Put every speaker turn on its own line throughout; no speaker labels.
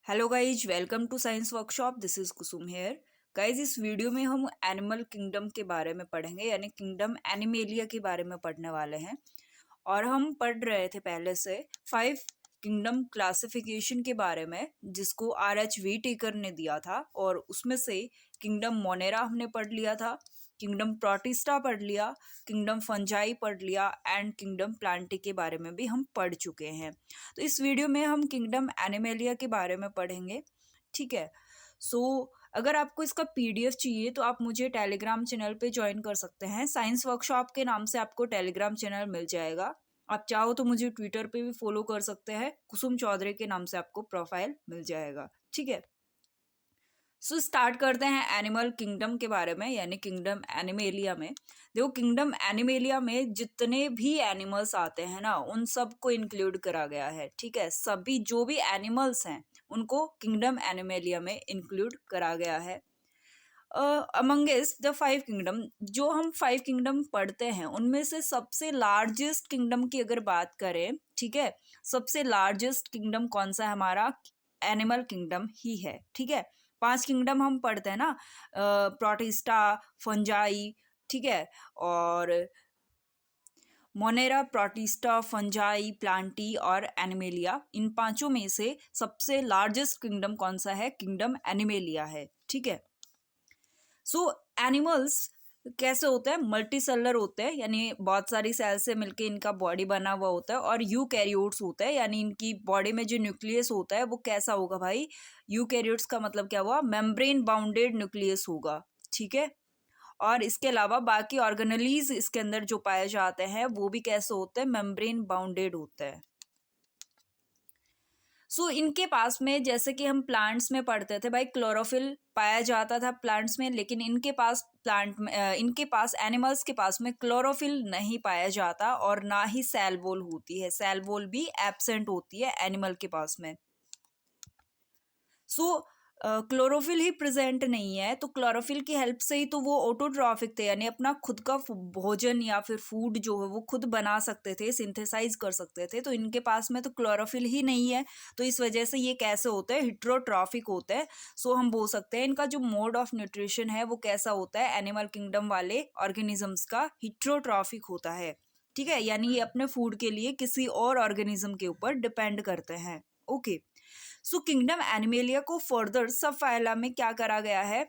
Hello guys, welcome to science workshop. This is Kusum here. Guys, इस video में हम animal kingdom के बारे में पढ़ेंगे, यानी किंगडम एनिमेलिया के बारे में पढ़ने वाले हैं। और हम पढ़ रहे थे पहले से 5 किंगडम क्लासिफिकेशन के बारे में, जिसको R.H. टेकर ने दिया था। और उसमें से किंगडम मोनेरा हमने पढ़ लिया था, किंगडम प्रोटिस्टा पढ़ लिया, किंगडम फंजाई पढ़ लिया एंड किंगडम प्लांटी के बारे में भी हम पढ़ चुके हैं। तो इस वीडियो में हम किंगडम एनिमेलिया के बारे में पढ़ेंगे। ठीक है। सो अगर आपको इसका PDF चाहिए तो आप मुझे टेलीग्राम चैनल पे ज्वाइन कर सकते हैं। साइंस वर्कशॉप के नाम से आपको टेलीग्राम चैनल मिल जाएगा। आप चाहो तो मुझे ट्विटर पे भी फॉलो कर सकते हैं, कुसुम चौधरी के नाम से आपको प्रोफाइल मिल जाएगा। ठीक है। सो स्टार्ट करते हैं एनिमल किंगडम के बारे में, यानी किंगडम एनिमेलिया में। देखो, किंगडम एनिमेलिया में जितने भी एनिमल्स आते हैं ना, उन सबको इंक्लूड करा गया है। ठीक है। सभी जो भी एनिमल्स हैं उनको किंगडम एनिमेलिया में इंक्लूड करा गया है। अमंगेस्ट द 5 किंगडम, जो हम 5 किंगडम पढ़ते हैं उनमें से सबसे लार्जेस्ट किंगडम की अगर बात करें, ठीक है, सबसे लार्जेस्ट किंगडम कौन सा है हमारा? एनिमल किंगडम ही है। ठीक है। 5 किंगडम हम पढ़ते हैं ना, प्रोटिस्टा, फंजाई, ठीक है, और मोनेरा, प्रोटिस्टा, फंजाई, प्लांटी और एनिमेलिया। इन पांचों में से सबसे लार्जेस्ट किंगडम कौन सा है? किंगडम एनिमेलिया है। ठीक है। सो एनिमल्स कैसे होते हैं? मल्टी सेलर होते हैं, यानी बहुत सारी सेल से मिलके इनका बॉडी बना हुआ होता है। और यूकैरियोट्स होता है, यानी इनकी बॉडी में जो न्यूक्लियस होता है वो कैसा होगा भाई? यूकैरियोट्स का मतलब क्या हुआ? मेम्ब्रेन बाउंडेड न्यूक्लियस होगा। ठीक है। और इसके अलावा बाकी ऑर्गेनेलीज इसके अंदर जो पाए जाते हैं वो भी कैसे होते हैं? मेम्ब्रेन बाउंडेड होते हैं। सो इनके पास में, जैसे कि हम प्लांट्स में पढ़ते थे भाई, क्लोरोफिल पाया जाता था प्लांट्स में, लेकिन इनके पास इनके पास एनिमल्स के पास में क्लोरोफिल नहीं पाया जाता, और ना ही सेल वॉल होती है। सेल वॉल भी एब्सेंट होती है एनिमल के पास में। सो क्लोरोफिल ही प्रेजेंट नहीं है, तो क्लोरोफिल की हेल्प से ही तो वो ऑटोट्रॉफिक थे, यानी अपना खुद का भोजन या फिर फूड जो है वो खुद बना सकते थे, सिंथेसाइज कर सकते थे। तो इनके पास में तो क्लोरोफिल ही नहीं है, तो इस वजह से ये कैसे होते हैं? हिट्रोट्रॉफिक होते हैं। सो हम बोल सकते हैं इनका जो मोड ऑफ न्यूट्रिशन है वो कैसा होता है? एनिमल किंगडम वाले ऑर्गेनिजम्स का हिट्रोट्रॉफिक होता है। ठीक है। यानी ये अपने फूड के लिए किसी और ऑर्गेनिज्म के ऊपर डिपेंड करते हैं। ओके। सो किंगडम एनिमेलिया को फर्दर सब फाइला में क्या करा गया है?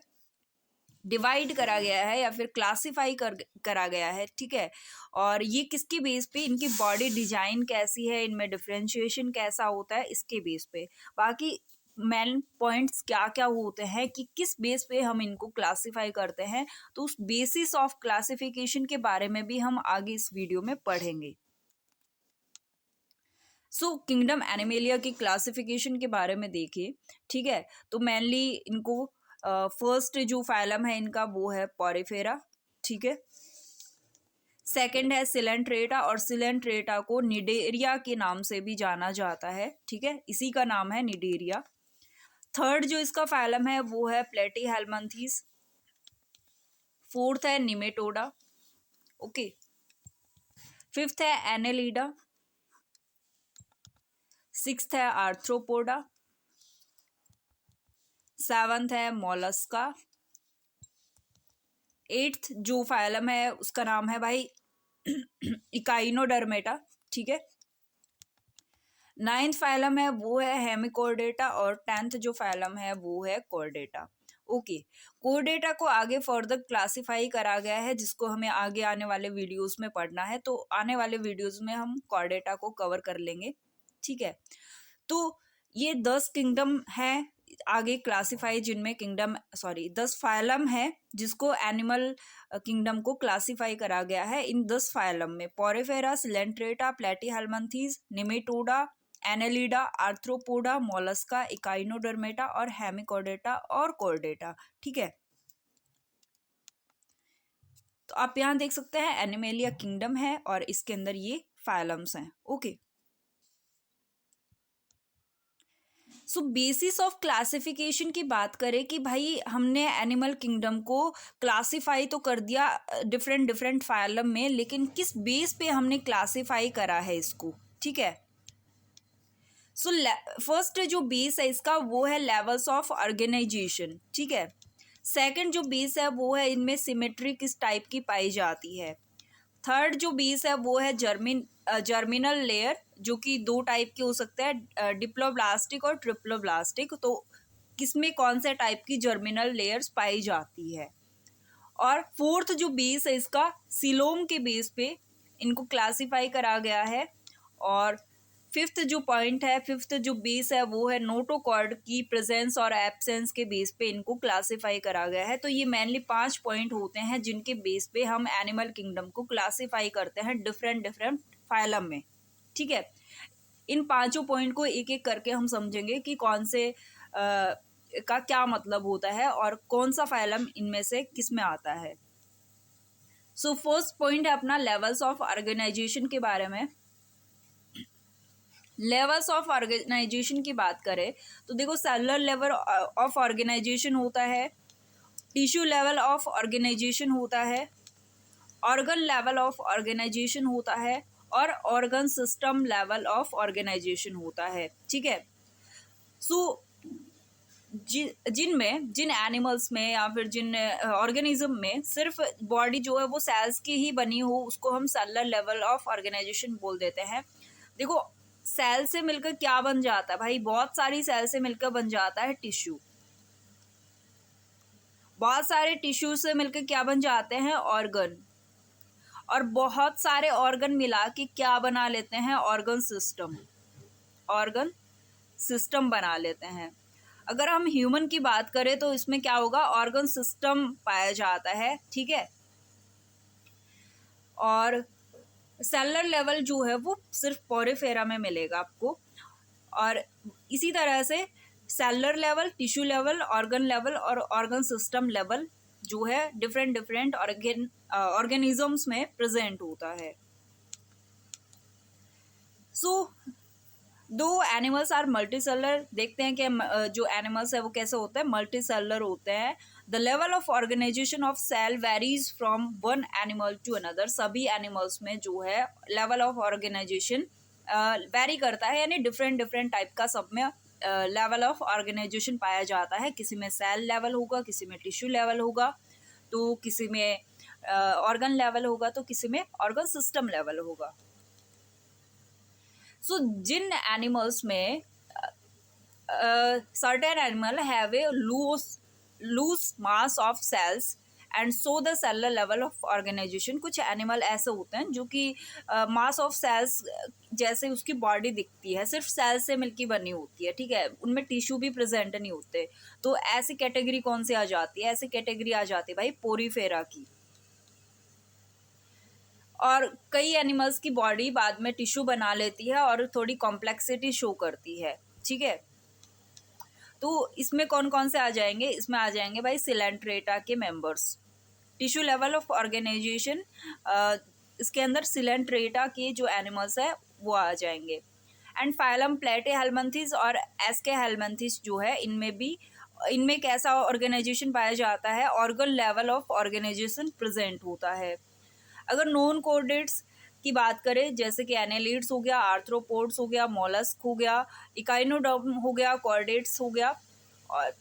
डिवाइड करा गया है, या फिर क्लासिफाई करा गया है। ठीक है। और ये किसके बेस पे? इनकी बॉडी डिजाइन कैसी है, इनमें डिफरेंशिएशन कैसा होता है, इसके बेस पे। बाकी मेन पॉइंट्स क्या क्या होते हैं कि किस बेस पे हम इनको क्लासिफाई करते हैं, तो उस बेसिस ऑफ क्लासिफिकेशन के बारे में भी हम आगे इस वीडियो में पढ़ेंगे। सो किंगडम एनिमेलिया की क्लासिफिकेशन के बारे में देखिए। ठीक है। तो मेनली इनको फर्स्ट जो फाइलम है इनका वो है पॉरीफेरा। ठीक है। सेकंड है सिलेंट्रेटा, और सिलेंट्रेटा को निडेरिया के नाम से भी जाना जाता है। ठीक है। इसी का नाम है निडेरिया। थर्ड जो इसका फाइलम है वो है प्लेटीहेल्मिन्थीज। फोर्थ है निमेटोडा। ओके। फिफ्थ है एनेलिडा। सिक्स्थ है आर्थ्रोपोडा। सेवंथ है मोलस्का। एट्थ जो फाइलम है उसका नाम है भाई इकाइनोडर्मेटा। ठीक है। नाइन्थ फाइलम है वो है हेमिकोर्डेटा, और 10th जो फाइलम है वो है कॉर्डेटा। ओके। कोर्डेटा को आगे फर्दर क्लासिफाई करा गया है, जिसको हमें आगे आने वाले वीडियोस में पढ़ना है, तो आने वाले वीडियोस में हम कॉर्डेटा को कवर कर लेंगे। ठीक है। तो ये 10 किंगडम है आगे क्लासिफाई, जिनमें 10 फाइलम है जिसको एनिमल किंगडम को क्लासिफाई करा गया है। इन 10 फाइलम में Porifera, Coelenterata, Platyhelminthes, Nematoda, Annelida, arthropoda, Mollusca, Echinodermata और हेमिकोर्डेटा और कॉर्डेटा। ठीक है। तो आप यहाँ देख सकते हैं एनिमेलिया किंगडम है और इसके अंदर ये फाइलम्स हैं। Okay. So basis of classification की बात करें कि भाई हमने एनिमल किंगडम को क्लासिफाई तो कर दिया डिफरेंट डिफरेंट फाइलम में, लेकिन किस बेस पे हमने क्लासिफाई करा है इसको? ठीक है। सो फर्स्ट जो बेस है इसका वो है लेवल्स ऑफ ऑर्गेनाइजेशन, ठीक है। सेकंड जो बेस है वो है इनमें सिमेट्री किस टाइप की पाई जाती है। थर्ड जो बेस है वो है जर्मिनल लेयर, जो कि दो टाइप के हो सकते हैं, डिप्लोब्लास्टिक और ट्रिप्लोब्लास्टिक। तो किसमें कौन से टाइप की जर्मिनल लेयर्स पाई जाती है। और फोर्थ जो बेस है इसका सिलोम के बेस पे इनको क्लासिफाई करा गया है। और फिफ्थ जो पॉइंट है, फिफ्थ जो बेस है वो है नोटोकॉर्ड की प्रेजेंस और एब्सेंस के बेस पे इनको क्लासिफाई करा गया है। तो ये मेनली 5 पॉइंट होते हैं जिनके बेस पे हम एनिमल किंगडम को क्लासिफाई करते हैं डिफरेंट डिफरेंट फाइलम में, ठीक है। इन पांचों पॉइंट को एक एक करके हम समझेंगे कि कौन से का क्या मतलब होता है और कौन सा फाइलम इनमें से किस में आता है। सो फर्स्ट पॉइंट है अपना लेवल्स ऑफ ऑर्गेनाइजेशन के बारे में। लेवल्स ऑफ ऑर्गेनाइजेशन की बात करें तो देखो, सेलुलर लेवल ऑफ ऑर्गेनाइजेशन होता है, टिश्यू लेवल ऑफ ऑर्गेनाइजेशन होता है, ऑर्गन लेवल ऑफ ऑर्गेनाइजेशन होता है और organ system level of organization होता है, ठीक है। सो जिन एनिमल्स में या फिर जिन ऑर्गेनिज्म में सिर्फ बॉडी जो है वो सेल्स की ही बनी हो, उसको हम सेलुलर लेवल ऑफ ऑर्गेनाइजेशन बोल देते हैं। देखो, सेल से मिलकर क्या बन जाता है भाई, बहुत सारी सेल से मिलकर बन जाता है टिश्यू। बहुत सारे टिश्यू से मिलकर क्या बन जाते हैं, ऑर्गन। और बहुत सारे ऑर्गन मिला के क्या बना लेते हैं, ऑर्गन सिस्टम। ऑर्गन सिस्टम बना लेते हैं। अगर हम ह्यूमन की बात करें तो इसमें क्या होगा, ऑर्गन सिस्टम पाया जाता है, ठीक है। और सेलुलर लेवल जो है वो सिर्फ पोरिफेरा में मिलेगा आपको। और इसी तरह से cellular level, tissue level, organ level और ऑर्गन सिस्टम लेवल जो है डिफरेंट डिफरेंट ऑर्गेनिजम्स में प्रेजेंट होता है। सो दो एनिमल्स आर मल्टी सेलुलर। देखते हैं कि जो एनिमल्स है वो कैसे होते हैं, मल्टी सेलुलर होते हैं। The level of organization of cell varies from one animal to another. सभी एनिमल्स में जो है लेवल ऑफ ऑर्गेनाइजेशन वेरी करता है, यानी डिफरेंट डिफरेंट टाइप का सब में लेवल ऑफ ऑर्गेनाइजेशन पाया जाता है। किसी में सेल लेवल होगा, किसी में टिश्यू लेवल होगा, तो किसी में ऑर्गन लेवल होगा, तो किसी में ऑर्गन सिस्टम लेवल होगा। सो जिन एनिमल्स में certain animal have a loose mass of cells and so the cellular level of organization। कुछ एनिमल ऐसे होते हैं जो कि मास ऑफ सेल्स जैसे उसकी बॉडी दिखती है, सिर्फ सेल से मिलकर बनी होती है, ठीक है, उनमें टिश्यू भी प्रेजेंट नहीं होते। तो ऐसी कैटेगरी कौन सी आ जाती है, ऐसी कैटेगरी आ जाती है भाई पोरीफेरा की। और कई एनिमल्स की बॉडी बाद में टिश्यू बना लेती है और थोड़ी कॉम्प्लेक्सिटी शो करती है, ठीक है। तो इसमें कौन कौन से आ जाएंगे, इसमें आ जाएंगे भाई सिलेंट्रेटा के members. Tissue level of organization, इसके अंदर सिलेंट्रेटा के जो एनिमल्स है वो आ जाएंगे। एंड फाइलम प्लेटेहेल्मिन्थेस और एस्केहेल्मिन्थेस जो है, इनमें कैसा ऑर्गेनाइजेशन पाया जाता है, organ level of organization present होता है। अगर नॉन कोर्डेट्स की बात करें, जैसे कि एनेलिड्स हो गया, आर्थ्रोपोड्स हो गया, मोलस्क हो गया, इकाइनोडर्म हो गया, कॉर्डेट्स हो गया,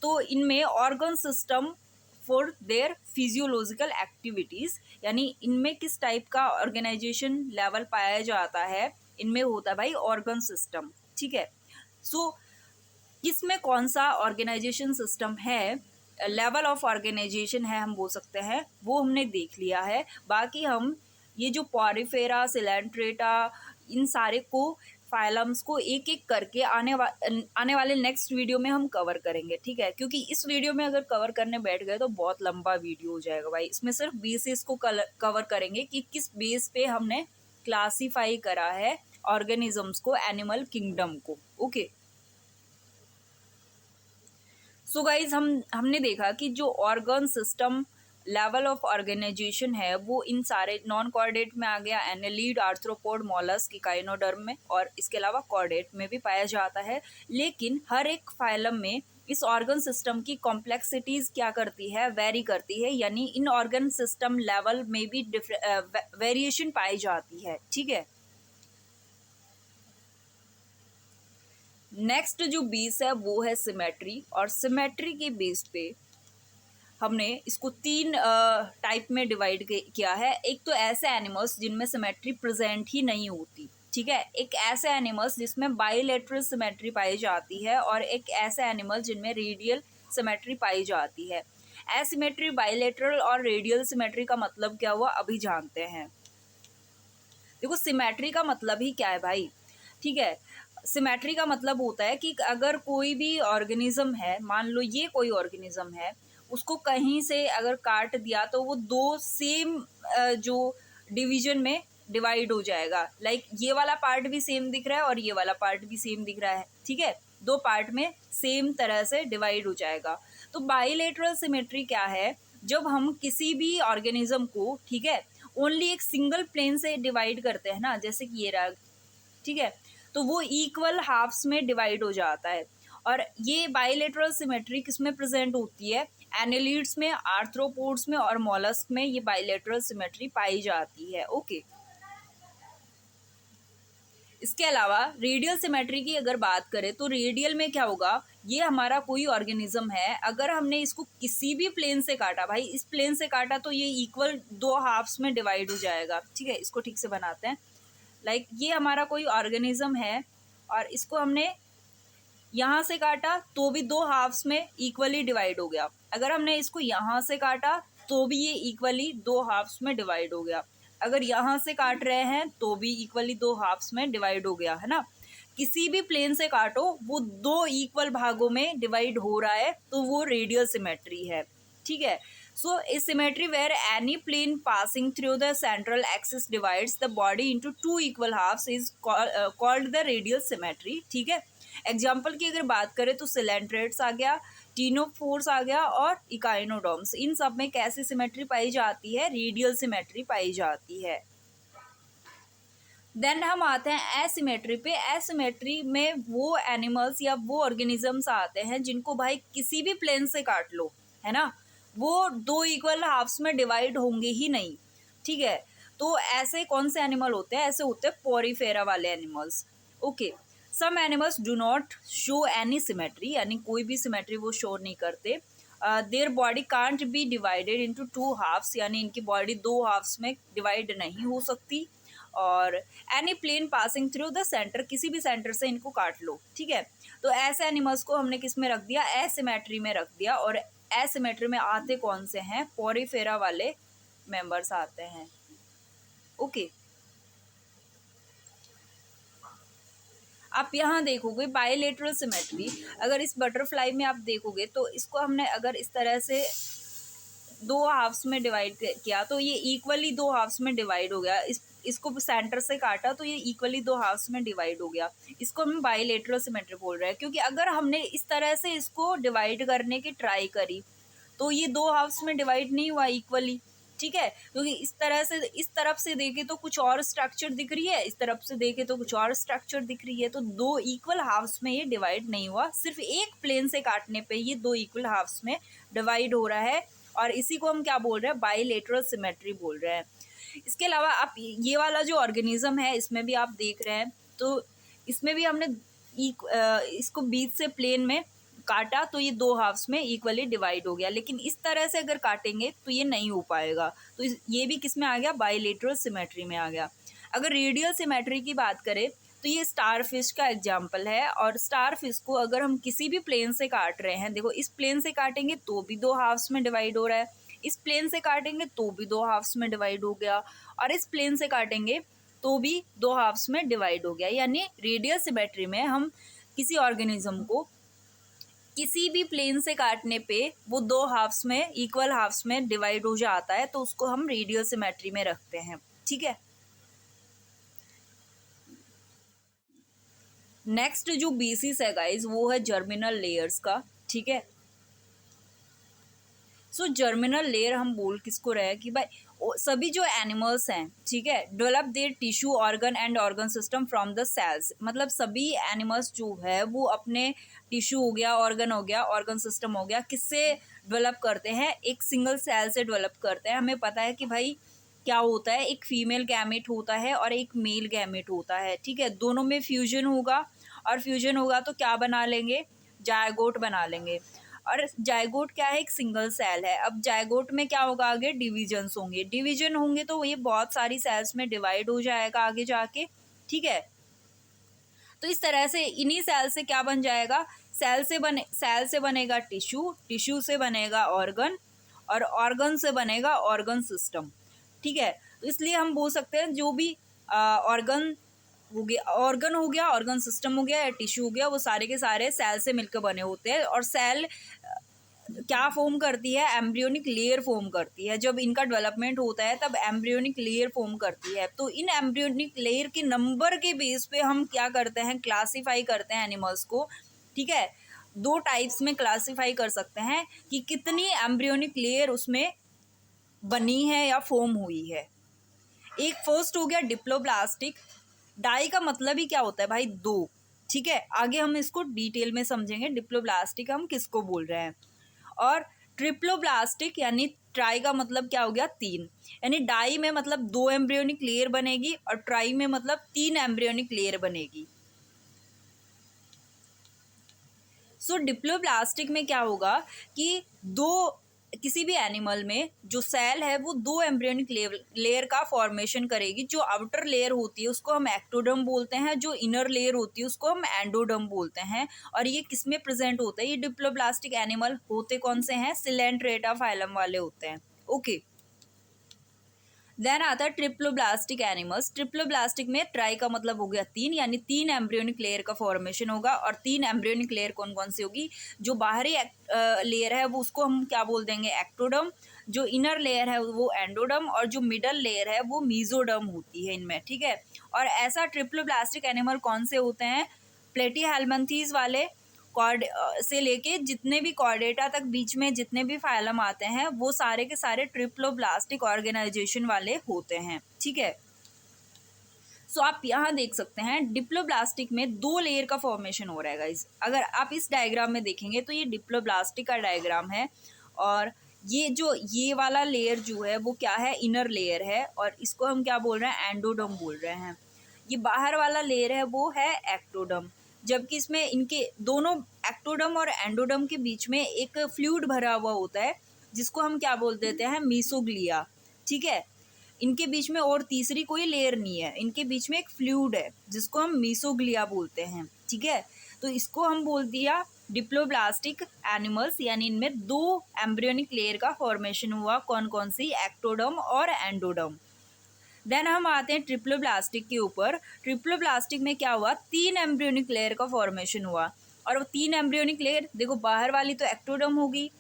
तो इनमें organ system for their physiological activities, यानी इनमें किस टाइप का ऑर्गेनाइजेशन लेवल पाया जाता है, इनमें होता है भाई ऑर्गन सिस्टम, ठीक है। सो किसमें कौन सा ऑर्गेनाइजेशन सिस्टम है, लेवल ऑफ ऑर्गेनाइजेशन है हम बोल सकते हैं, वो हमने देख लिया है। बाकी हम ये जो पोरीफेरा, सिलेंट्रेटा, इन सारे को फाइलम्स को एक एक करके आने वाले नेक्स्ट वीडियो में हम कवर करेंगे, ठीक है। क्योंकि इस वीडियो में अगर कवर करने बैठ गए तो बहुत लंबा वीडियो हो जाएगा भाई। इसमें सिर्फ बेसिस को कवर करेंगे कि किस बेस पे हमने क्लासीफाई करा है ऑर्गेनिजम्स को, एनिमल किंगडम को, ओके। सो गाइज हमने देखा कि जो organ system level of organization है वो इन सारे नॉन कॉर्डेट में आ गया, एनेलिड, आर्थ्रोपोड, मोलस्क, इकाइनोडर्म में, और इसके अलावा कॉर्डेट में भी पाया जाता है। लेकिन हर एक फाइलम में इस ऑर्गन सिस्टम की कॉम्प्लेक्सिटीज क्या करती है, वेरी करती है, यानी इन ऑर्गन सिस्टम लेवल में भी वेरिएशन पाई जाती है, ठीक है। नेक्स्ट जो बेस है वो है सिमेट्री, और सिमेट्री के बेस पे हमने इसको 3 टाइप में डिवाइड किया है। एक तो ऐसे एनिमल्स जिनमें सिमेट्री प्रेजेंट ही नहीं होती, ठीक है, एक ऐसे एनिमल्स जिसमें बाइलेटरल सिमेट्री पाई जाती है, और एक ऐसे एनिमल जिनमें रेडियल सिमेट्री पाई जाती है। एसिमेट्री, बाइलेटरल और रेडियल सिमेट्री का मतलब क्या हुआ अभी जानते हैं। देखो सिमेट्री का मतलब ही क्या है भाई, ठीक है, सिमेट्री का मतलब होता है कि अगर कोई भी ऑर्गेनिज्म है, मान लो ये कोई ऑर्गेनिज्म है, उसको कहीं से अगर काट दिया तो वो दो सेम जो डिवीजन में डिवाइड हो जाएगा। लाइक ये वाला पार्ट भी सेम दिख रहा है और ये वाला पार्ट भी सेम दिख रहा है, ठीक है, दो पार्ट में सेम तरह से डिवाइड हो जाएगा। तो बाइलेटरल सिमेट्री क्या है, जब हम किसी भी ऑर्गेनिज्म को, ठीक है, ओनली एक सिंगल प्लेन से डिवाइड करते हैं ना, जैसे कि ये रहा, ठीक है, तो वो इक्वल हाफ्स में डिवाइड हो जाता है। और ये बाइलेटरल सिमेट्री किसमें प्रेजेंट होती है, एनालिड्स में, आर्थ्रोपोड्स में और मोलस्क में ये बाइलेटरल सिमेट्री पाई जाती है। ओके, इसके अलावा रेडियल सिमेट्री की अगर बात करें तो रेडियल में क्या होगा, ये हमारा कोई ऑर्गेनिज्म है, अगर हमने इसको किसी भी प्लेन से काटा, भाई इस प्लेन से काटा तो ये इक्वल दो हाफ्स में डिवाइड हो जाएगा, ठीक है, इसको ठीक से बनाते हैं। लाइक ये हमारा कोई ऑर्गेनिज्म है और इसको हमने यहाँ से काटा तो भी दो हाफ्स में इक्वली डिवाइड हो गया, अगर हमने इसको यहाँ से काटा तो भी ये इक्वली दो हाफ्स में डिवाइड हो गया, अगर यहाँ से काट रहे हैं तो भी इक्वली दो हाफ्स में डिवाइड हो गया, है ना। किसी भी प्लेन से काटो वो दो इक्वल भागों में डिवाइड हो रहा है तो वो रेडियल सिमेट्री है, ठीक है। So a symmetry where any plane passing through the central axis divides the body into two equal halves is called the radial symmetry, ठीक है। एग्जाम्पल की अगर बात करें तो सिलेंट्रेट्स आ गया, टीनोफोर्स आ गया और इकाइनोडोम्स, इन सब में कैसी सिमेट्री पाई जाती है, रेडियल सिमेट्री पाई जाती है। देन हम आते हैं एसिमेट्री पे। एसिमेट्री में वो एनिमल्स या वो ऑर्गेनिजम्स आते हैं जिनको भाई किसी भी प्लेन से काट लो, है ना, वो दो इक्वल हाफ्स में डिवाइड होंगे ही नहीं, ठीक है। तो ऐसे कौन से एनिमल होते हैं, ऐसे होते हैं पोरीफेरा वाले animals. Okay, some animals do not show any symmetry, यानी कोई भी सिमेट्री वो शो नहीं करते। Their body can't be divided into two halves, यानी इनकी बॉडी दो हाफ्स में डिवाइड नहीं हो सकती। और any plane passing through the centre, किसी भी सेंटर से इनको काट लो, ठीक है। तो ऐसे एनिमल्स को हमने किस में रख दिया, एसिमेट्री में रख दिया। और एसिमेट्री में आते कौन से हैं, पोरीफेरा वाले मेंबर्स आते हैं। ओके, आप यहाँ देखोगे बाइलेटरल सिमेट्री, अगर इस बटरफ्लाई में आप देखोगे तो इसको हमने अगर इस तरह से दो हाफ्स में डिवाइड किया तो ये इक्वली दो हाफ्स में डिवाइड हो गया। इसको सेंटर से काटा तो ये इक्वली दो हाफ्स में डिवाइड हो गया। इसको हम बाइलेटरल सिमेट्री बोल रहे हैं, क्योंकि अगर हमने इस तरह से इसको डिवाइड करने की ट्राई करी तो ये दो हाफ्स में डिवाइड नहीं हुआ इक्वली, ठीक है, क्योंकि इस तरह से इस तरफ से देखे तो कुछ और स्ट्रक्चर दिख रही है, इस तरफ से देखे तो कुछ और स्ट्रक्चर दिख रही है, तो दो इक्वल हाफ्स में ये डिवाइड नहीं हुआ, सिर्फ एक प्लेन से काटने पे ये दो इक्वल हाफ्स में डिवाइड हो रहा है। और इसी को हम क्या बोल रहे हैं, बाइलेटरल सिमेट्री बोल रहे हैं। इसके अलावा आप ये वाला जो ऑर्गेनिज्म है इसमें भी आप देख रहे हैं, तो इसमें भी हमने इसको बीच से प्लेन में काटा तो ये दो हाफ्स में इक्वली डिवाइड हो गया, लेकिन इस तरह से अगर काटेंगे तो ये नहीं हो पाएगा। तो ये भी किस में आ गया, बाइलेटरल सिमेट्री में आ गया। अगर रेडियल सिमेट्री की बात करें तो ये स्टार फिश का एग्जाम्पल है। और स्टार फिश को अगर हम किसी भी प्लेन से काट रहे हैं, देखो इस प्लेन से काटेंगे तो भी दो हाफ्स में डिवाइड हो रहा है, इस प्लेन से काटेंगे तो भी दो हाफ्स में डिवाइड हो गया, और इस प्लेन से काटेंगे तो भी दो हाफ्स में डिवाइड हो गया। यानी रेडियल सिमेट्री में हम किसी ऑर्गेनिज्म को किसी भी प्लेन से काटने पे वो दो हाफ्स में, इक्वल हाफ्स में डिवाइड हो जाता है, तो उसको हम रेडियल सिमेट्री में रखते हैं, ठीक है। नेक्स्ट जो बेसिस है गाइज वो है जर्मिनल लेयर्स का, ठीक है। सो जर्मिनल लेयर हम बोल किसको रहे हैं कि भाई सभी जो एनिमल्स हैं, ठीक है, develop their tissue organ and organ system from the cells, मतलब सभी एनिमल्स जो है वो अपने टिश्यू हो गया, ऑर्गन हो गया, ऑर्गन सिस्टम हो गया, किससे डेवलप करते हैं, एक सिंगल सेल से डेवलप करते हैं। हमें पता है कि भाई क्या होता है, एक फीमेल गैमेट होता है और एक मेल गैमेट होता है, ठीक है, दोनों में फ्यूजन होगा और फ्यूजन होगा तो क्या बना लेंगे, जायगोट बना लेंगे। और जायगोट क्या है, एक सिंगल सेल है। अब जायगोट में क्या होगा, आगे डिविजन्स होंगे, डिवीजन होंगे तो ये बहुत सारी सेल्स में डिवाइड हो जाएगा आगे जाके, ठीक है। तो इस तरह से इन्हीं सेल से क्या बन जाएगा, सेल से बनेगा टिश्यू, टिश्यू से बनेगा ऑर्गन, और ऑर्गन से बनेगा ऑर्गन सिस्टम, ठीक है। तो इसलिए हम बोल सकते हैं जो भी ऑर्गन हो गया, ऑर्गन हो गया, ऑर्गन सिस्टम हो गया या टिश्यू हो गया, वो सारे के सारे सेल से मिलकर बने होते हैं। और सेल क्या फॉर्म करती है, एम्ब्रियोनिक लेयर फॉर्म करती है। जब इनका डेवलपमेंट होता है तब एम्ब्रियोनिक लेयर फॉर्म करती है। तो इन एम्ब्रियोनिक लेयर के नंबर के बेस पे हम क्या करते हैं, क्लासीफाई करते हैं एनिमल्स को, ठीक है। दो टाइप्स में क्लासीफाई कर सकते हैं कि कितनी एम्ब्रियोनिक लेयर उसमें बनी है या फॉर्म हुई है। एक फर्स्ट हो गया डिप्लोब्लास्टिक। डाई का मतलब ही क्या होता है भाई, दो, ठीक है। आगे हम इसको डिटेल में समझेंगे डिप्लोब्लास्टिक हम किसको बोल रहे हैं। और ट्रिप्लोब्लास्टिक यानी ट्राई का मतलब क्या हो गया, तीन, यानी डाई में मतलब दो एम्ब्रियोनिक लेयर बनेगी और ट्राई में मतलब तीन एम्ब्रियोनिक लेयर बनेगी। सो डिप्लोब्लास्टिक में क्या होगा कि किसी भी एनिमल में जो सेल है वो दो एम्ब्रियोनिक लेयर का फॉर्मेशन करेगी। जो आउटर लेयर होती है उसको हम एक्टोडर्म बोलते हैं, जो इनर लेयर होती है उसको हम एंडोडर्म बोलते हैं। और ये किसमें प्रेजेंट होता है, ये डिप्लोब्लास्टिक एनिमल होते कौन से हैं, सिलेंट्रेटा फाइलम वाले होते हैं, ओके। देन आता है ट्रिप्लोब्लास्टिक एनिमल्स। ट्रिप्लोब्लास्टिक में ट्राई का मतलब हो गया तीन, यानी तीन एम्ब्रियोनिक लेयर का फॉर्मेशन होगा। और तीन एम्ब्रियोनिक लेयर कौन कौन सी होगी, जो बाहरी लेयर है वो उसको हम क्या बोल देंगे, एक्टोडर्म, जो इनर लेयर है वो एंडोडर्म, और जो मिडल लेयर है वो मीजोडर्म होती है इनमें, ठीक है। और ऐसा ट्रिप्लोब्लास्टिक एनिमल कौन से होते हैं, प्लेटीहेल्मिन्थेस वाले, कॉर्ड से लेके जितने भी कॉर्डेटा तक बीच में जितने भी फाइलम आते हैं वो सारे के सारे ट्रिप्लोब्लास्टिक ऑर्गेनाइजेशन वाले होते हैं, ठीक है। सो आप यहाँ देख सकते हैं डिप्लोब्लास्टिक में दो लेयर का फॉर्मेशन हो रहा है गाइस। अगर आप इस डायग्राम में देखेंगे तो ये डिप्लोब्लास्टिक का डायग्राम है, और ये वाला लेयर जो है वो क्या है, इनर लेयर है, और इसको हम क्या बोल रहे हैं, एंडोडर्म बोल रहे हैं। ये बाहर वाला लेयर है वो है एक्टोडर्म। जबकि इसमें इनके दोनों एक्टोडर्म और एंडोडर्म के बीच में एक फ्लूइड भरा हुआ होता है जिसको हम क्या बोल देते हैं, मीसोग्लिया, ठीक है। इनके बीच में और तीसरी कोई लेयर नहीं है, इनके बीच में एक फ्लूइड है जिसको हम मीसोग्लिया बोलते हैं, ठीक है। तो इसको हम बोल दिया डिप्लोब्लास्टिक एनिमल्स, यानी इनमें दो एम्ब्रियोनिक लेयर का फॉर्मेशन हुआ, कौन कौन सी, एक्टोडर्म और एंडोडर्म। देन हम आते हैं ट्रिप्लोब्लास्टिक के ऊपर। ट्रिप्लोब्लास्टिक में क्या हुआ, तीन एम्ब्रियोनिक लेयर का फॉर्मेशन हुआ। और वो तीन एम्ब्रियोनिक लेयर देखो, बाहर वाली तो एक्टोडर्म होगी,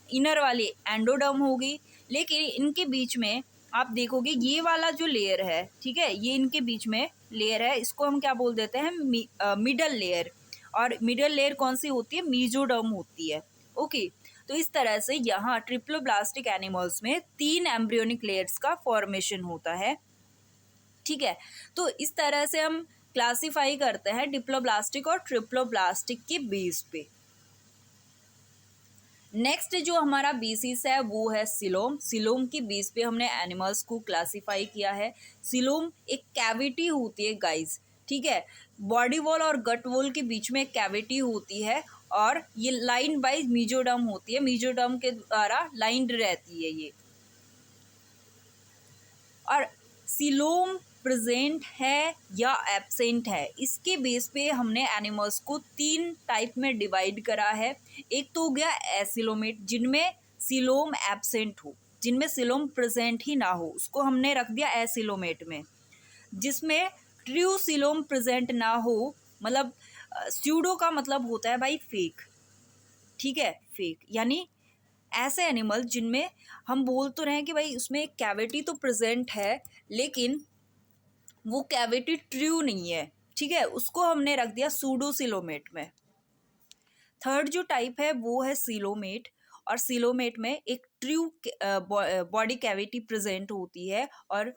इनर वाली एंडोडर्म होगी, लेकिन इनके बीच में आप देखोगे ये वाला जो लेयर है, ठीक है, ये इनके बीच में लेयर है, इसको हम क्या बोल देते हैं, मिडल लेयर। और मिडल लेयर कौन सी होती है, मीजोडर्म होती है, ओके। तो इस तरह से यहाँ ट्रिप्लोब्लास्टिक एनिमल्स में तीन एम्ब्रियोनिक लेयर्स का फॉर्मेशन होता है, ठीक है। तो इस तरह से हम क्लासिफाई करते हैं डिप्लोब्लास्टिक और ट्रिप्लोब्लास्टिक के बेस पे। नेक्स्ट जो हमारा बेसिस है वो है सिलोम। सिलोम की बेस पे हमने एनिमल्स को क्लासिफाई किया है। सिलोम एक कैविटी होती है गाइस, ठीक है। बॉडी वॉल और गट वॉल के बीच में एक कैविटी होती है, और ये लाइन बाय मीजोडर्म होती है, मीजोडर्म के द्वारा लाइंड रहती है ये। और सिलोम प्रेजेंट है या एब्सेंट है, इसके बेस पे हमने एनिमल्स को तीन टाइप में डिवाइड करा है। एक तो हो गया एसिलोमेट, जिनमें सिलोम एब्सेंट हो, जिनमें सिलोम प्रेजेंट ही ना हो, उसको हमने रख दिया एसिलोमेट में। जिसमें ट्रू सिलोम प्रेजेंट ना हो, मतलब स्यूडो का मतलब होता है भाई फेक, ठीक है, फेक यानी ऐसे एनिमल जिनमें हम बोल तो रहे हैं कि भाई उसमें एक कैविटी तो प्रेजेंट है लेकिन वो कैविटी ट्रू नहीं है, ठीक है, उसको हमने रख दिया सूडोसिलोमेट में। थर्ड जो टाइप है वो है सिलोमेट, और सिलोमेट में एक ट्रू बॉडी कैविटी प्रेजेंट होती है, और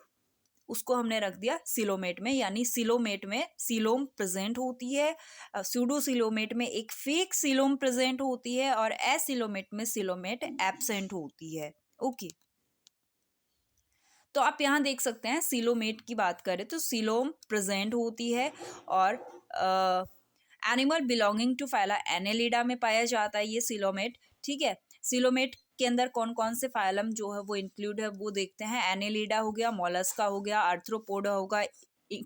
उसको हमने रख दिया सिलोमेट में, यानी सिलोमेट में सिलोम प्रेजेंट होती है, सूडोसिलोमेट में एक फेक सिलोम प्रेजेंट होती है, और एसिलोमेट में सिलोमेट एब्सेंट होती है, ओके। तो आप यहाँ देख सकते हैं सिलोमेट की बात करें तो सिलोम प्रेजेंट होती है, और animal belonging to phyla Annelida में पाया जाता है ये सीलोमेट, ठीक है। सीलोमेट के अंदर कौन कौन से फाइलम जो है वो इंक्लूड है वो देखते हैं। एनेलिडा हो गया, मोलस्का हो गया, आर्थ्रोपोडा होगा,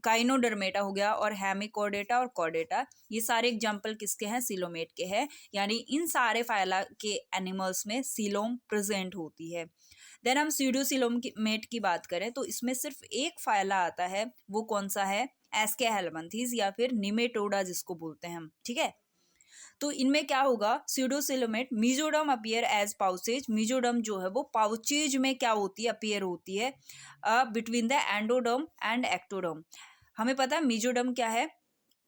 काइनोडर्मेटा हो गया, और हेमिकोडेटा और कॉर्डेटा, ये सारे एग्जाम्पल किसके हैं? सीलोमेट के हैं। यानी इन सारे फाइला के एनिमल्स में सीलोम प्रेजेंट होती है। देन हम स्यूडोसीलोमेट की बात करें तो इसमें सिर्फ एक फाइला आता है, वो कौन सा है? एस्केहेलमंथीज या फिर निमेटोडा जिसको बोलते हैं हम, ठीक है। तो इनमें क्या होगा? Pseudocoelomate mesoderm appear as pouches, mesoderm जो है वो पाउचेज में क्या होती है? अपीयर होती है बिटवीन द एंडोडम एंड एक्टोडम। हमें पता है मीजोडम क्या है?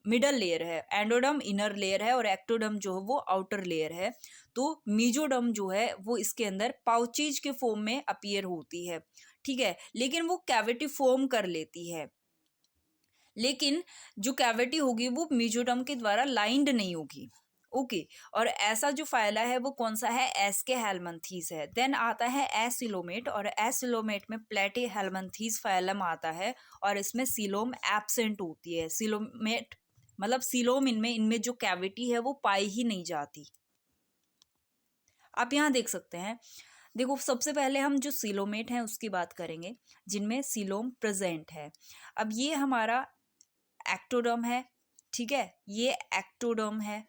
मिडल लेयर है, एंडोडम इनर लेयर है, और एक्टोडम जो है वो आउटर लेयर है। तो मीजोडम जो है वो इसके अंदर पाउचेज के फॉर्म में अपीयर होती है, ठीक है, लेकिन वो कैविटी फॉर्म कर लेती है। लेकिन जो कैविटी होगी वो मीजोडम के द्वारा लाइंड नहीं होगी, ओके। और ऐसा जो फाइला है वो कौन सा है? एस्केहेलमंथीज है। देन आता है एसिलोमेट, और एसिलोमेट में प्लेटीहेलमंथीज फाइलम आता है, और इसमें सीलोम एब्सेंट होती है। सीलोमेट मतलब सीलोम इनमें जो कैविटी है वो पाई ही नहीं जाती। आप यहाँ देख सकते हैं, देखो सबसे पहले हम जो सीलोमेट हैं उसकी बात करेंगे जिनमें सीलोम प्रेजेंट है। अब ये हमारा एक्टोडर्म है, ठीक है, ये एक्टोडर्म है,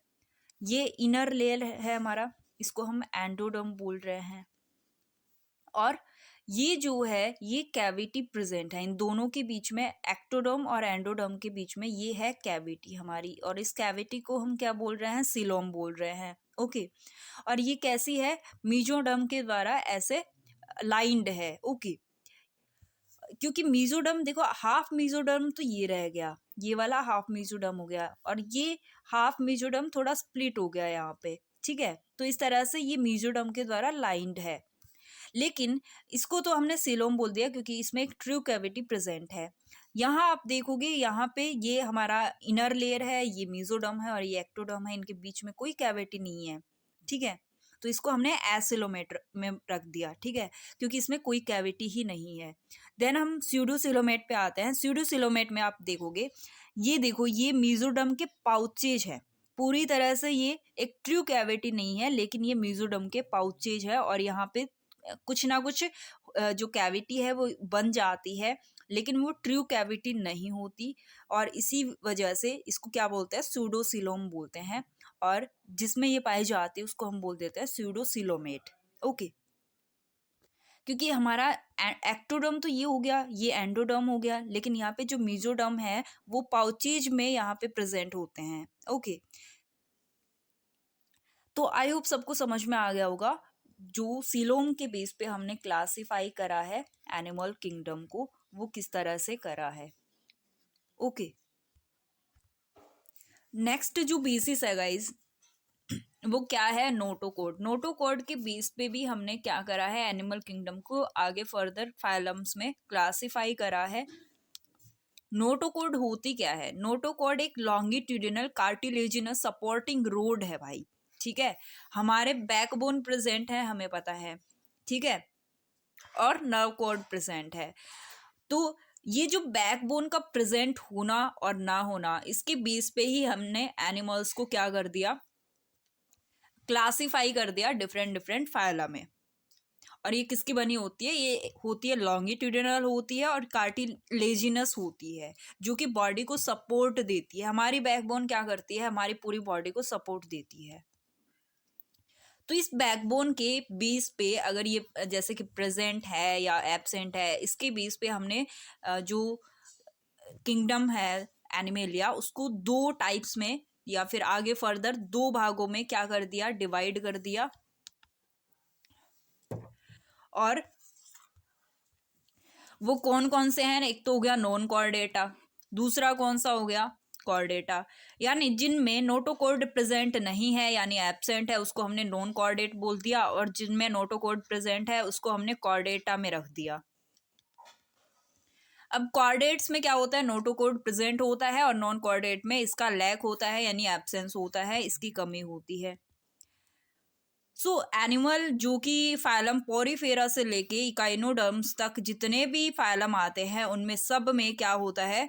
ये इनर लेयर है हमारा, इसको हम एंडोडर्म बोल रहे हैं। और ये जो है ये कैविटी प्रेजेंट है इन दोनों के बीच में, एक्टोडर्म और एंडोडर्म के बीच में ये है कैविटी हमारी, और इस कैविटी को हम क्या बोल रहे हैं? सीलोम बोल रहे हैं, ओके। और ये कैसी है? मीजोडर्म के द्वारा ऐसे लाइंड है, ओके। क्योंकि मीजोडर्म देखो, हाफ मीजोडर्म तो ये रह गया, ये वाला हाफ मीजोडर्म हो गया, और ये हाफ मीजोडर्म थोड़ा स्प्लिट हो गया यहाँ पे, ठीक है। तो इस तरह से ये मीजोडर्म के द्वारा लाइंड है, लेकिन इसको तो हमने सीलोम बोल दिया क्योंकि इसमें एक ट्रू कैविटी प्रेजेंट है। यहाँ आप देखोगे, यहाँ पे ये हमारा इनर लेयर है, ये मीजोडर्म है और ये एक्टोडर्म है, इनके बीच में कोई कैविटी नहीं है, ठीक है। तो इसको हमने एसिलोमेट में रख दिया, ठीक है, क्योंकि इसमें कोई कैविटी ही नहीं है। देन हम स्यूडोसिलोमेट पे आते हैं। स्यूडोसिलोमेट में आप देखोगे, ये देखो, ये मीजोडर्म के पाउचेज है, पूरी तरह से ये एक ट्रू कैविटी नहीं है, लेकिन ये मीजोडर्म के पाउचेज है, और यहाँ पे कुछ ना कुछ जो कैविटी है वो बन जाती है, लेकिन वो ट्रू कैविटी नहीं होती, और इसी वजह से इसको क्या बोलते हैं? स्यूडोसिलोम बोलते हैं, और जिसमें ये पाई जाती है उसको हम बोल देते हैं स्यूडोसिलोमेट, ओके। क्योंकि हमारा एक्टोडर्म तो ये हो गया, ये एंडोडर्म हो गया, लेकिन यहाँ पे जो मीजोडर्म है वो पाउचेज में यहाँ पे प्रेजेंट होते हैं, ओके। तो आई होप सबको समझ में आ गया होगा जो सीलोम के बेस पे हमने क्लासिफाई करा है एनिमल किंगडम को, वो किस तरह से करा है, ओके। नेक्स्ट जो बेसिस है गाइज वो क्या है? नोटोकॉर्ड। नोटोकॉर्ड के बेस पे भी हमने क्या करा है? एनिमल किंगडम को आगे फर्दर फाइलम्स में क्लासिफाई करा है। नोटोकॉर्ड होती क्या है? नोटोकॉर्ड एक लॉन्गिट्यूडिनल कार्टिलेजिनस सपोर्टिंग रोड है भाई, ठीक है। हमारे बैकबोन प्रेजेंट है, हमें पता है, ठीक है, और नर्व कॉर्ड प्रेजेंट है। तो ये जो बैकबोन का प्रेजेंट होना और ना होना, इसके बेस पे ही हमने एनिमल्स को क्या कर दिया? क्लासिफाई कर दिया डिफरेंट डिफरेंट फाइला में। और ये किसकी बनी होती है? ये होती है लॉन्गिट्यूडिनल होती है और कार्टिलेजिनस होती है, जो कि बॉडी को सपोर्ट देती है। हमारी बैकबोन क्या करती है? हमारी पूरी बॉडी को सपोर्ट देती है। तो इस बैकबोन के बेस पे अगर ये जैसे कि प्रेजेंट है या एब्सेंट है, इसके बेस पे हमने जो किंगडम है एनिमेलिया, उसको दो टाइप्स में या फिर आगे फर्दर दो भागों में क्या कर दिया? डिवाइड कर दिया। और वो कौन कौन से हैं? एक तो हो गया नॉन कॉर्डेटा, दूसरा कौन सा हो गया? कॉर्डेटा। यानी जिनमें नोटोकॉर्ड प्रेजेंट नहीं है यानी एब्सेंट है, उसको हमने नॉन कॉर्डेट बोल दिया, और जिनमें नोटोकॉर्ड प्रेजेंट है उसको हमने कॉर्डेटा में रख दिया। अब कॉर्डेट्स में क्या होता है? नोटोकॉर्ड प्रेजेंट होता है, और नॉन कॉर्डेट में इसका लैक होता है यानी एब्सेंस होता है, इसकी कमी होती है। सो एनिमल जो कि फाइलम पोरीफेरा से लेके इकाइनोडर्म्स तक जितने भी फाइलम आते हैं उनमें सब में क्या होता है?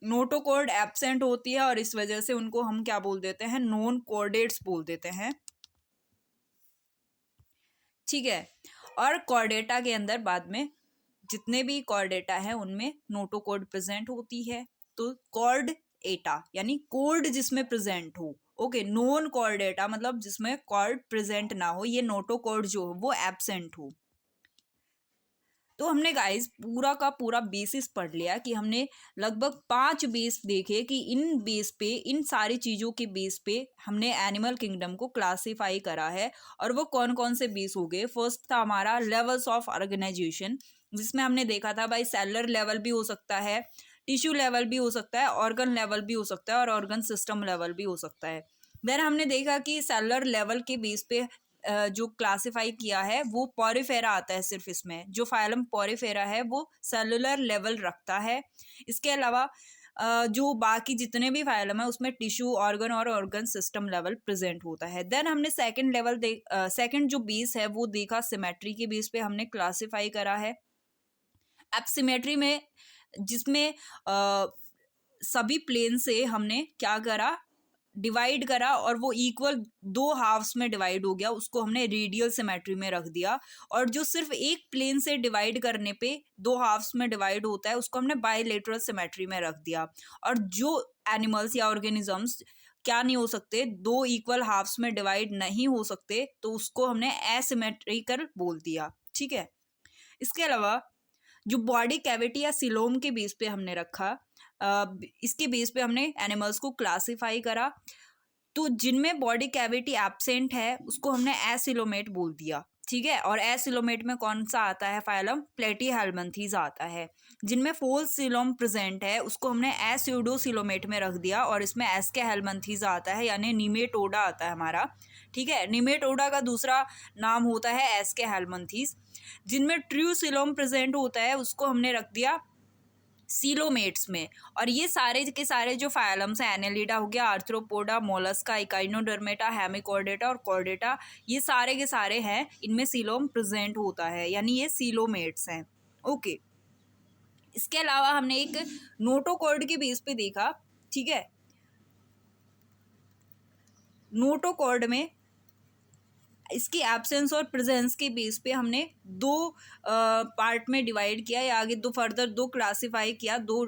नोटोकॉर्ड एब्सेंट होती है और इस वजह से उनको हम क्या बोल देते हैं, नॉन कॉर्डेट्स बोल देते हैं, ठीक है। और कॉर्डेटा के अंदर बाद में जितने भी कॉर्डेटा है उनमें नोटोकॉर्ड प्रेजेंट होती है, तो कॉर्ड एटा यानी कॉर्ड जिसमें प्रेजेंट हो, ओके। नॉन कॉर्डेटा मतलब जिसमें कॉर्ड प्रेजेंट ना हो, ये नोटोकॉर्ड जो हो वो एब्सेंट हो। तो हमने गाइस पूरा का पूरा बेसिस पढ़ लिया कि हमने लगभग 5 बेस देखे कि इन बेस पे, इन सारी चीज़ों के बेस पे हमने एनिमल किंगडम को क्लासीफाई करा है। और वो कौन कौन से बेस हो गए, फर्स्ट था हमारा लेवल्स ऑफ ऑर्गेनाइजेशन, जिसमें हमने देखा था भाई सेलुलर लेवल भी हो सकता है, टिश्यू लेवल भी हो सकता है, ऑर्गन लेवल भी हो सकता है और ऑर्गन सिस्टम लेवल भी हो सकता है। देन हमने देखा कि सेलुलर लेवल के बेस पे जो क्लासिफाई किया है वो पॉरीफेरा आता है, सिर्फ इसमें जो फाइलम पॉरीफेरा है वो सेलुलर लेवल रखता है। इसके अलावा जो बाकी जितने भी फाइलम है उसमें टिश्यू, ऑर्गन और ऑर्गन सिस्टम लेवल प्रेजेंट होता है। देन हमने सेकंड लेवल सेकंड जो बेस है वो देखा, सिमेट्री के बेस पे हमने क्लासिफाई करा है। अब सिमेट्री में जिसमें सभी प्लेन से हमने क्या करा, डिवाइड करा और वो इक्वल 2 हाफ्स में डिवाइड हो गया, उसको हमने रेडियल सिमेट्री में रख दिया। और जो सिर्फ एक प्लेन से डिवाइड करने पे 2 हाफ्स में डिवाइड होता है उसको हमने बाइलेटरल सिमेट्री में रख दिया। और जो एनिमल्स या ऑर्गेनिजम्स क्या नहीं हो सकते, 2 इक्वल हाफ्स में डिवाइड नहीं हो सकते, तो उसको हमने एसिमेट्रिकल बोल दिया, ठीक है। इसके अलावा जो बॉडी कैविटी या सिलोम के बेस पे हमने रखा, इसके बेस पे हमने एनिमल्स को क्लासिफाई करा। तो जिनमें बॉडी कैविटी एब्सेंट है उसको हमने एसिलोमेट बोल दिया, ठीक है। और एसिलोमेट में कौन सा आता है फाइलम, प्लेटीहेल्मिन्थीज आता है। जिनमें फोल्स सिलोम प्रेजेंट है उसको हमने एस्यूडोसिलोमेट में रख दिया और इसमें एस्केहेल्मिन्थीज आता है, यानी निमेटोडा आता है हमारा, ठीक है। निमेटोडा का दूसरा नाम होता है एस्केहेल्मिन्थीज। जिनमें ट्रू सिलोम प्रेजेंट होता है उसको हमने रख दिया सीलोमेट्स में। और ये सारे के सारे जो फाइलम्स हैं, एनेलिडा हो गया, आर्थ्रोपोडा, मोलस्का, इकाइनोडर्मेटा, हेमिकॉर्डेटा और कॉर्डेटा, ये सारे के सारे हैं, इनमें सीलोम प्रेजेंट होता है, यानी ये सीलोमेट्स हैं, ओके। इसके अलावा हमने एक नोटोकॉर्ड के बेस पे देखा, ठीक है। नोटोकॉर्ड में इसकी एब्सेंस और प्रेजेंस के बेस पे हमने 2 पार्ट में डिवाइड किया, या आगे 2 फर्दर 2 क्लासिफाई किया 2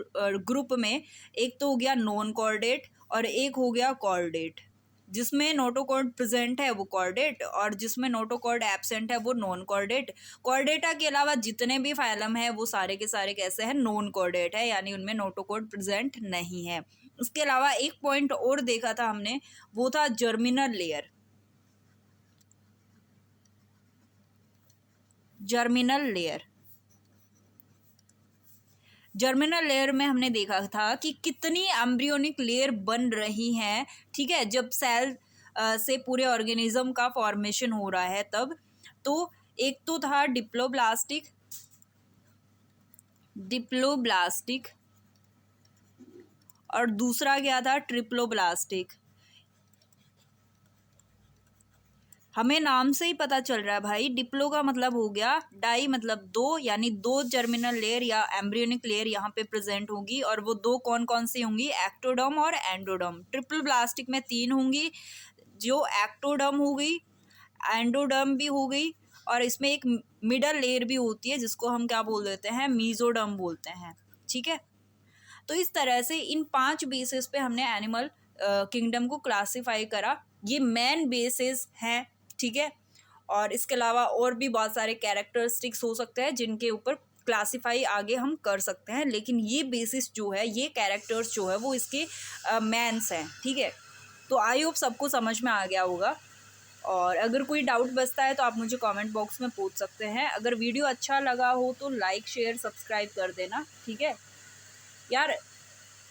ग्रुप में। एक तो हो गया नॉन कॉर्डेट और एक हो गया कॉर्डेट। जिसमें नोटोकॉर्ड प्रेजेंट है वो कॉर्डेट और जिसमें नोटोकॉर्ड एब्सेंट है वो नॉन कॉर्डेट। कॉर्डेटा के अलावा जितने भी फाइलम है वो सारे के सारे कैसे हैं, नॉन कॉर्डेट है, यानी उनमें नोटोकॉर्ड प्रेजेंट नहीं है। उसके अलावा एक पॉइंट और देखा था हमने, वो था germinal layer. Germinal layer, germinal layer में हमने देखा था कि कितनी एम्ब्रियोनिक लेयर बन रही हैं, ठीक है, जब सेल से पूरे ऑर्गेनिज्म का फॉर्मेशन हो रहा है तब। तो एक तो था डिप्लोब्लास्टिक, डिप्लोब्लास्टिक और दूसरा क्या था, ट्रिप्लोब्लास्टिक। हमें नाम से ही पता चल रहा है भाई, डिप्लो का मतलब हो गया डाई, मतलब 2, यानी 2 जर्मिनल लेयर या एम्ब्रियोनिक लेयर यहाँ पे प्रेजेंट होगी। और वो 2 कौन कौन सी होंगी, एक्टोडर्म और एंडोडर्म। ट्रिपल ब्लास्टिक में 3 होंगी, जो एक्टोडर्म हो गई, एंडोडर्म भी हो गई और इसमें एक मिडल लेयर भी होती है जिसको हम क्या बोल देते हैं, मीजोडर्म बोलते हैं, ठीक है। तो इस तरह से इन 5 बेसिस पे हमने एनिमल किंगडम को क्लासिफाई करा। ये मेन बेसिस हैं, ठीक है। और इसके अलावा और भी बहुत सारे कैरेक्टरिस्टिक्स हो सकते हैं जिनके ऊपर क्लासिफाई आगे हम कर सकते हैं, लेकिन ये बेसिस जो है, ये कैरेक्टर्स जो है वो इसके मेंस हैं, ठीक है। तो आई होप सबको समझ में आ गया होगा। और अगर कोई डाउट बचता है तो आप मुझे कमेंट बॉक्स में पूछ सकते हैं। अगर वीडियो अच्छा लगा हो तो लाइक शेयर सब्सक्राइब कर देना, ठीक है यार।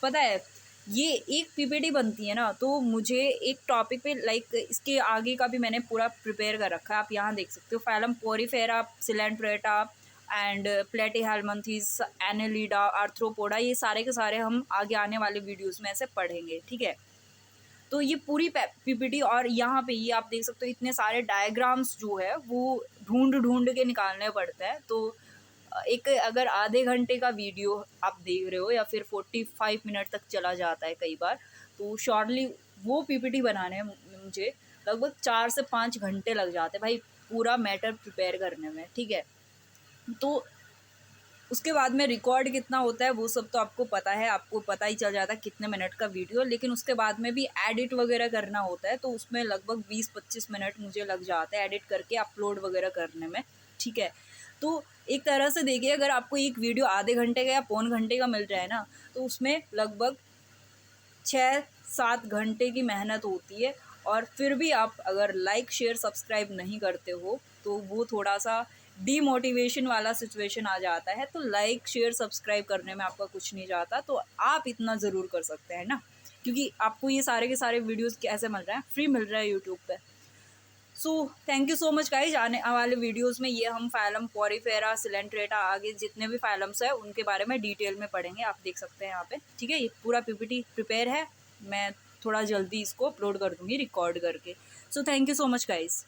पता है ये एक पीपीटी बनती है ना, तो मुझे एक टॉपिक पे लाइक इसके आगे का भी मैंने पूरा प्रिपेयर कर रखा है, आप यहाँ देख सकते हो। Phylum Porifera, Coelenterata and Platyhelminthes, Annelida, arthropoda, ये सारे के सारे हम आगे आने वाले वीडियोस में ऐसे पढ़ेंगे, ठीक है। तो ये पूरी पीपीटी, और यहाँ पे ये आप देख सकते हो इतने सारे डायग्राम्स जो है वो ढूंढ ढूंढ के निकालने पड़ते हैं। तो एक अगर आधे घंटे का वीडियो आप देख रहे हो या फिर 45 मिनट तक चला जाता है कई बार, तो शॉर्टली वो पीपीटी बनाने में मुझे लगभग 4 से 5 घंटे लग जाते हैं भाई, पूरा मैटर प्रिपेयर करने में, ठीक है। तो उसके बाद में रिकॉर्ड कितना होता है वो सब तो आपको पता है, आपको पता ही चल जाता है कितने मिनट का वीडियो, लेकिन उसके बाद में भी एडिट वगैरह करना होता है, तो उसमें लगभग 20-25 मिनट मुझे लग जाते हैं एडिट करके अपलोड वगैरह करने में, ठीक है। तो एक तरह से देखिए, अगर आपको एक वीडियो आधे घंटे का या पौन घंटे का मिल रहा है ना, तो उसमें लगभग 6-7 घंटे की मेहनत होती है। और फिर भी आप अगर लाइक शेयर सब्सक्राइब नहीं करते हो तो वो थोड़ा सा डीमोटिवेशन वाला सिचुएशन आ जाता है। तो लाइक शेयर सब्सक्राइब करने में आपका कुछ नहीं जाता, तो आप इतना ज़रूर कर सकते हैं ना, क्योंकि आपको ये सारे के सारे वीडियोस कैसे मिल रहे हैं, फ्री मिल रहा है यूट्यूब पे। So thank you so much guys. आने वाले वीडियोस में ये हम फाइलम पॉरीफेरा, सिलेंट्रेटा, आगे जितने भी फाइलम्स है उनके बारे में डिटेल में पढ़ेंगे, आप देख सकते हैं यहाँ पे, ठीक है। ये पूरा पीपीटी प्रिपेयर है, मैं थोड़ा जल्दी इसको अपलोड कर दूँगी रिकॉर्ड करके। So thank you so much guys.